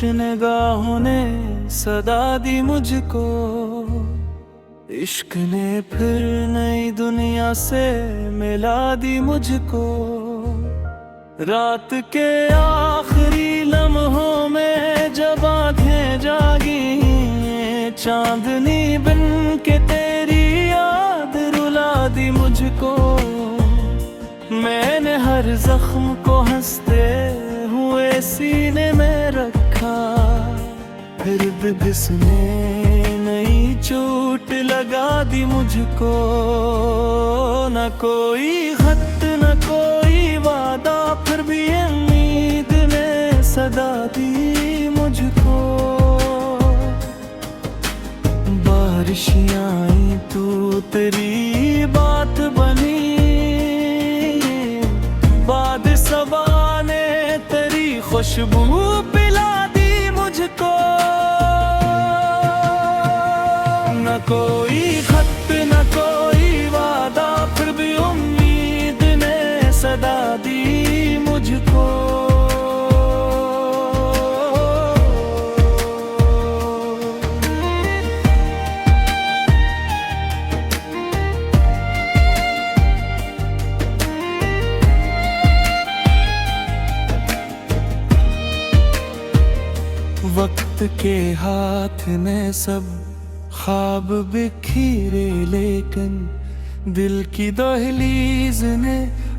निगाहों ने सदा दी मुझको। इश्क ने फिर नई दुनिया से मिला दी मुझको। रात के आखिरी लम्हों में जब आंखें जागी, चांदनी बन के तेरी याद रुला दी मुझको। मैंने हर जख्म को हंसते हुए सीने में रखा, फिर भी किसने नई चोट लगा दी मुझको। न कोई खत न कोई वादा, फिर भी उम्मीद ने सदा दी मुझको। बारिशें आई तू तेरी बात बनी, बाद सबा ने तेरी खुशबू पिला दी मुझको। न कोई खत न कोई वादा, फिर भी उम्मीद ने सदा दी मुझको। वक्त के हाथ ने सब ख्वाब बिखरे, लेकिन दिल की दहलीज ने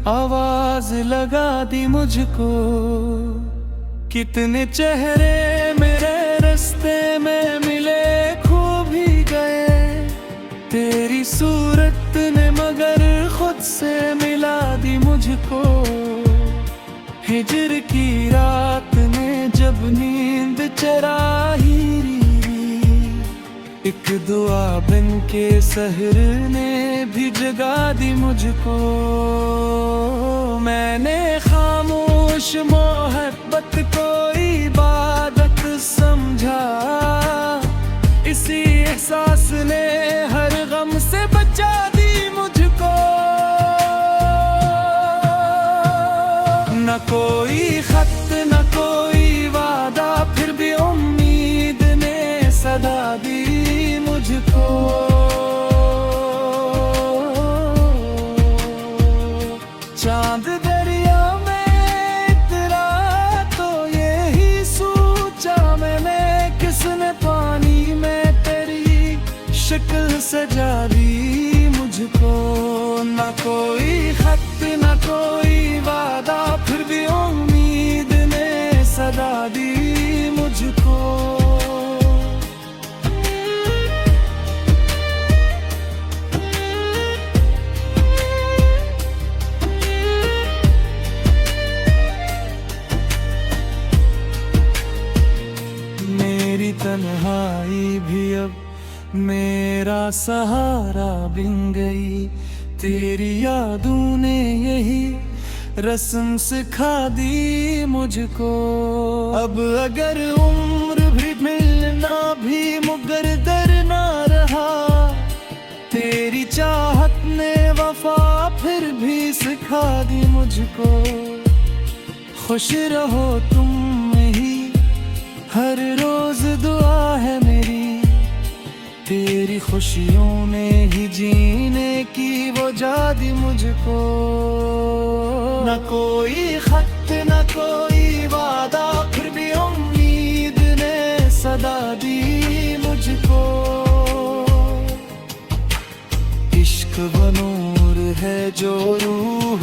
आवाज लगा दी मुझको। कितने चेहरे मेरे रास्ते में मिले, खो भी गए तेरी सूरत ने, मगर खुद से मिला दी मुझको। हिजर की रात ने जब नींद चराही, एक दुआ बन के सहर ने भी जगा दी मुझको। मैंने खामोश मोहब्बत को इबादत समझा, इसी एहसास ने हर गम से बचा दी मुझको। न कोई खत न कोई वादा, फिर भी उम्मीद ने सदा दी मुझको। चांद दरिया में इतरा तो यही सोचा मैंने, किसने पानी में तेरी शक्ल सजा दी मुझको। न कोई खत न कोई वादा, फिर भी उम्मीद ने सदा दी मुझको। मेरी तन्हाई भी अब मेरा सहारा बन गई, तेरी यादों ने यही रस्म सिखा दी मुझको। अब अगर उम्र भी मिलना भी मुकद्दर ना रहा, तेरी चाहत ने वफा फिर भी सिखा दी मुझको। खुश रहो तुम ही हर रोज दुआ है मेरी, तेरी खुशियों ने ही जीने की वो जा दी मुझको। न कोई खत न कोई वादा, फिर भी उम्मीद ने सदा दी मुझको। इश्क वो नूर है जो रूह